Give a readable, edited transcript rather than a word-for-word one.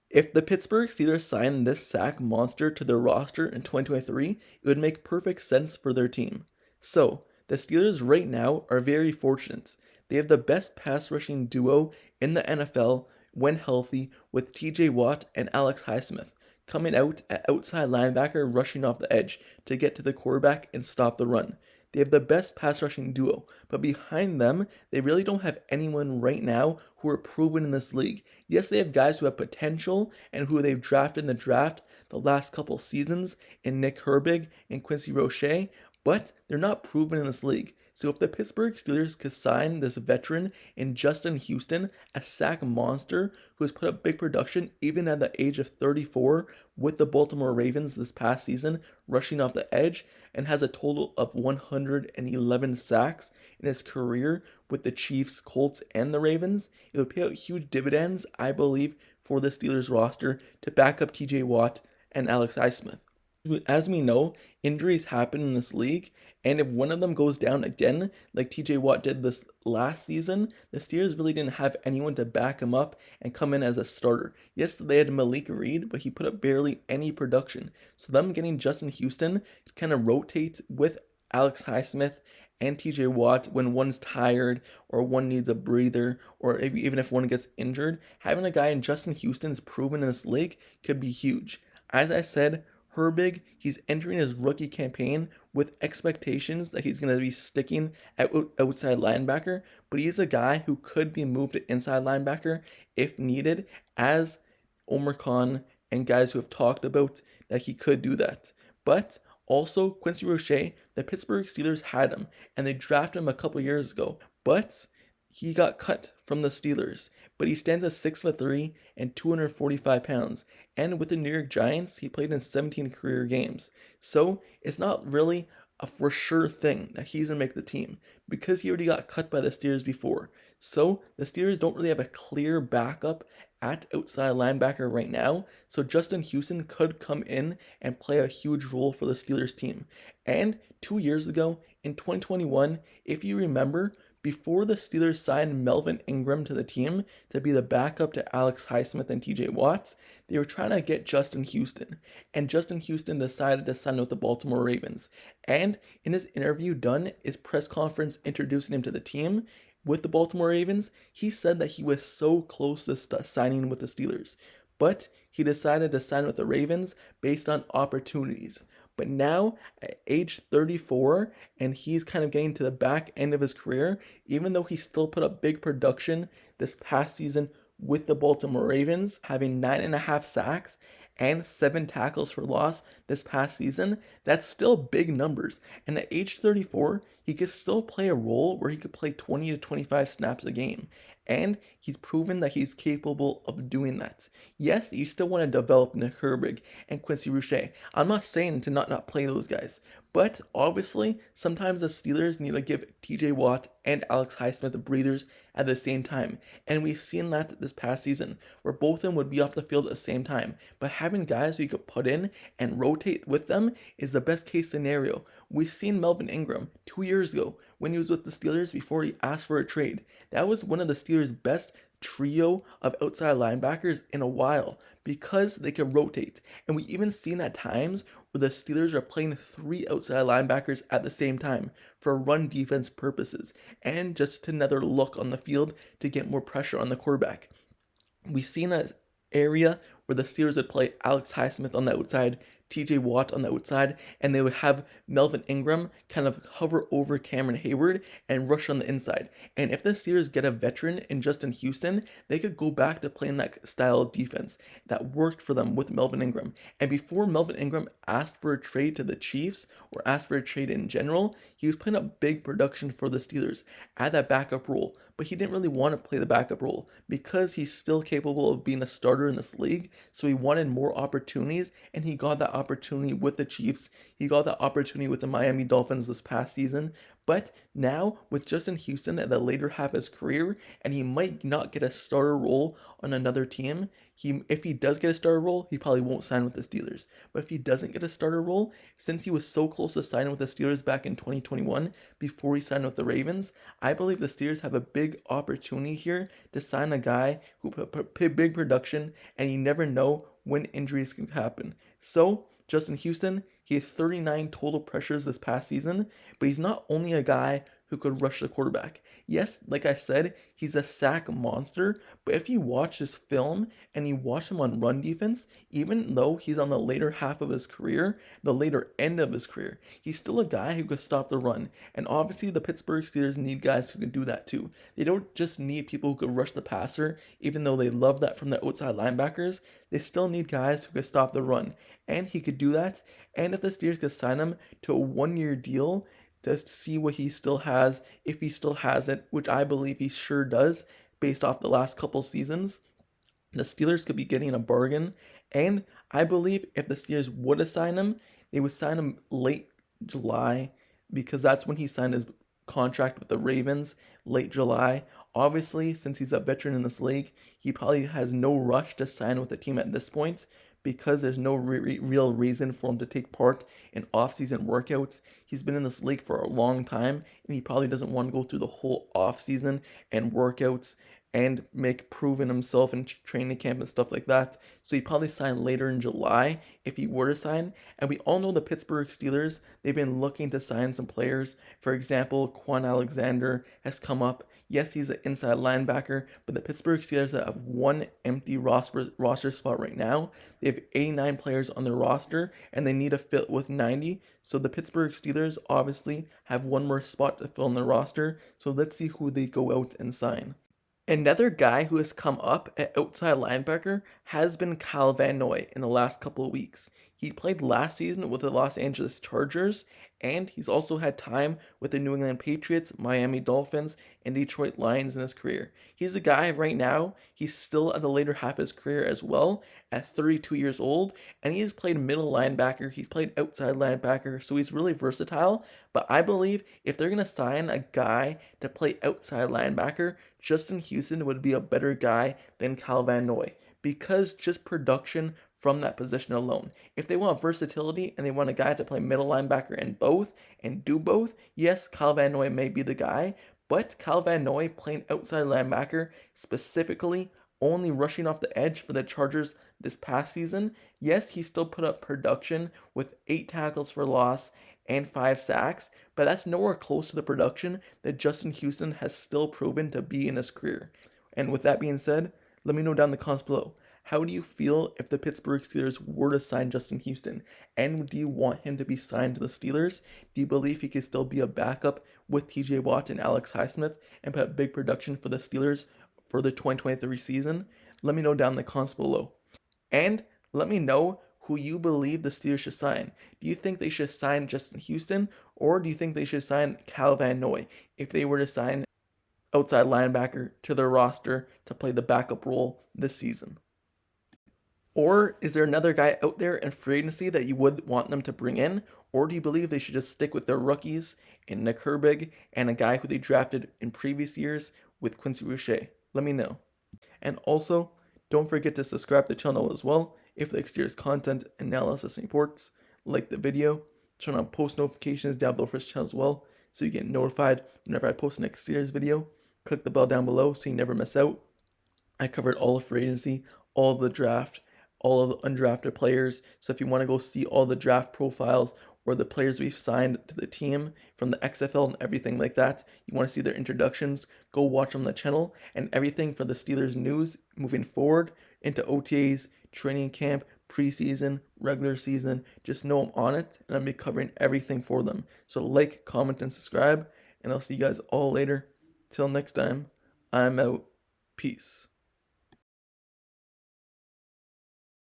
If the Pittsburgh Steelers signed this sack monster to their roster in 2023, it would make perfect sense for their team. So, the Steelers right now are very fortunate. They have the best pass rushing duo in the NFL when healthy, with TJ Watt and Alex Highsmith coming out at outside linebacker rushing off the edge to get to the quarterback and stop the run. They have the best pass rushing duo, but behind them, they really don't have anyone right now who are proven in this league. Yes, they have guys who have potential and who they've drafted in the draft the last couple seasons in Nick Herbig and Quincy Roche, but they're not proven in this league. So if the Pittsburgh Steelers could sign this veteran in Justin Houston, a sack monster who has put up big production even at the age of 34 with the Baltimore Ravens this past season, rushing off the edge, and has a total of 111 sacks in his career with the Chiefs, Colts, and the Ravens, it would pay out huge dividends, I believe, for the Steelers roster to back up TJ Watt and Alex Highsmith. As we know, injuries happen in this league, and if one of them goes down again, like TJ Watt did this last season, the Steelers really didn't have anyone to back him up and come in as a starter. Yes, they had Malik Reed, but he put up barely any production. So them getting Justin Houston to kind of rotate with Alex Highsmith and TJ Watt when one's tired or one needs a breather or even if one gets injured, having a guy in Justin Houston's proven in this league could be huge. As I said, Herbig, he's entering his rookie campaign with expectations that he's going to be sticking at outside linebacker, but he's a guy who could be moved to inside linebacker if needed, as Omar Khan and guys who have talked about that he could do that. But also, Quincy Roche, the Pittsburgh Steelers had him, and they drafted him a couple years ago, but he got cut from the Steelers. But he stands at 6'3" and 245 pounds, and with the New York Giants, he played in 17 career games. So it's not really a for sure thing that he's gonna make the team because he already got cut by the Steelers before. So the Steelers don't really have a clear backup at outside linebacker right now. So Justin Houston could come in and play a huge role for the Steelers team. And 2 years ago in 2021, if you remember, before the Steelers signed Melvin Ingram to the team to be the backup to Alex Highsmith and TJ Watts, they were trying to get Justin Houston. And Justin Houston decided to sign with the Baltimore Ravens. And in his interview done, his press conference introducing him to the team with the Baltimore Ravens, he said that he was so close to signing with the Steelers. But he decided to sign with the Ravens based on opportunities. But now, at age 34, and he's kind of getting to the back end of his career, even though he still put up big production this past season with the Baltimore Ravens, having 9.5 sacks and 7 tackles for loss this past season, that's still big numbers. And at age 34, he could still play a role where he could play 20 to 25 snaps a game. And he's proven that he's capable of doing that. Yes, you still want to develop Nick Herbig and Quincy Roche. I'm not saying to not play those guys, but obviously, sometimes the Steelers need to give TJ Watt and Alex Highsmith breathers at the same time. And we've seen that this past season, where both of them would be off the field at the same time. But having guys who you could put in and rotate with them is the best case scenario. We've seen Melvin Ingram 2 years ago when he was with the Steelers before he asked for a trade. That was one of the Steelers' best trio of outside linebackers in a while because they can rotate. And we even seen at times where the Steelers are playing 3 outside linebackers at the same time for run defense purposes and just another look on the field to get more pressure on the quarterback. We've seen an area where the Steelers would play Alex Highsmith on the outside, TJ Watt on the outside, and they would have Melvin Ingram kind of hover over Cameron Hayward and rush on the inside. And if the Steelers get a veteran in Justin Houston, they could go back to playing that style of defense that worked for them with Melvin Ingram. And before Melvin Ingram asked for a trade to the Chiefs or asked for a trade in general, he was putting up big production for the Steelers at that backup role. But he didn't really want to play the backup role because he's still capable of being a starter in this league. So he wanted more opportunities, and he got that opportunity with the Chiefs. He got that opportunity with the Miami Dolphins this past season. But now, with Justin Houston at the later half of his career, and he might not get a starter role on another team, if he does get a starter role, he probably won't sign with the Steelers. But if he doesn't get a starter role, since he was so close to signing with the Steelers back in 2021 before he signed with the Ravens, I believe the Steelers have a big opportunity here to sign a guy who put big production, and you never know when injuries can happen. So, Justin Houston, he had 39 total pressures this past season, but he's not only a guy who could rush the quarterback. Yes, like I said, he's a sack monster, but if you watch his film and you watch him on run defense, even though he's on the later half of his career, the later end of his career, he's still a guy who could stop the run. And obviously, the Pittsburgh Steelers need guys who can do that too. They don't just need people who could rush the passer, even though they love that from the outside linebackers. They still need guys who could stop the run. And he could do that. And if the Steelers could sign him to a 1-year deal, to see what he still has, if he still has it, which I believe he sure does based off the last couple seasons, the Steelers could be getting a bargain. And I believe if the Steelers would have signed him, they would sign him late July, because that's when he signed his contract with the Ravens, late July. Obviously, since he's a veteran in this league, he probably has no rush to sign with the team at this point, because there's no real reason for him to take part in off-season workouts. He's been in this league for a long time, and he probably doesn't want to go through the whole off-season and workouts and make proven himself in training camp and stuff like that. So he'd probably sign later in July if he were to sign. And we all know the Pittsburgh Steelers, they've been looking to sign some players. For example, Quan Alexander has come up. Yes, he's an inside linebacker, but the Pittsburgh Steelers have one empty roster spot right now. They have 89 players on their roster, and they need to fill with 90. So the Pittsburgh Steelers obviously have one more spot to fill in their roster. So let's see who they go out and sign. Another guy who has come up at outside linebacker has been Kyle Van Noy in the last couple of weeks. He played last season with the Los Angeles Chargers, and he's also had time with the New England Patriots, Miami Dolphins, and Detroit Lions in his career. He's a guy right now, he's still at the later half of his career as well, at 32 years old, and he's played middle linebacker, he's played outside linebacker, so he's really versatile. But I believe if they're going to sign a guy to play outside linebacker, Justin Houston would be a better guy than Kyle Van Noy, because just production from that position alone. If they want versatility and they want a guy to play middle linebacker in both and do both, yes, Kyle Van Noy may be the guy, but Kyle Van Noy playing outside linebacker, specifically only rushing off the edge for the Chargers this past season, yes, he still put up production with 8 tackles for loss and 5 sacks, but that's nowhere close to the production that Justin Houston has still proven to be in his career. And with that being said, let me know down in the comments below. How do you feel if the Pittsburgh Steelers were to sign Justin Houston? And do you want him to be signed to the Steelers? Do you believe he could still be a backup with TJ Watt and Alex Highsmith and put big production for the Steelers for the 2023 season? Let me know down in the comments below. And let me know who you believe the Steelers should sign. Do you think they should sign Justin Houston, or do you think they should sign Kyle Van Noy if they were to sign outside linebacker to their roster to play the backup role this season? Or is there another guy out there in free agency that you would want them to bring in? Or do you believe they should just stick with their rookies in Nick Herbig and a guy who they drafted in previous years with Quincy Roche? Let me know. And also, don't forget to subscribe to the channel as well if the Steelers content, analysis, and reports. Like the video, turn on post notifications down below for this channel as well so you get notified whenever I post the next Steelers video. Click the bell down below so you never miss out. I covered all of free agency, all of the draft, all of the undrafted players. So if you want to go see all the draft profiles or the players we've signed to the team from the XFL and everything like that, you want to see their introductions, go watch on the channel, and everything for the Steelers news moving forward into OTAs, training camp, preseason, regular season. Just know I'm on it and I'll be covering everything for them. So like, comment, and subscribe, and I'll see you guys all later. Till next time, I'm out. Peace.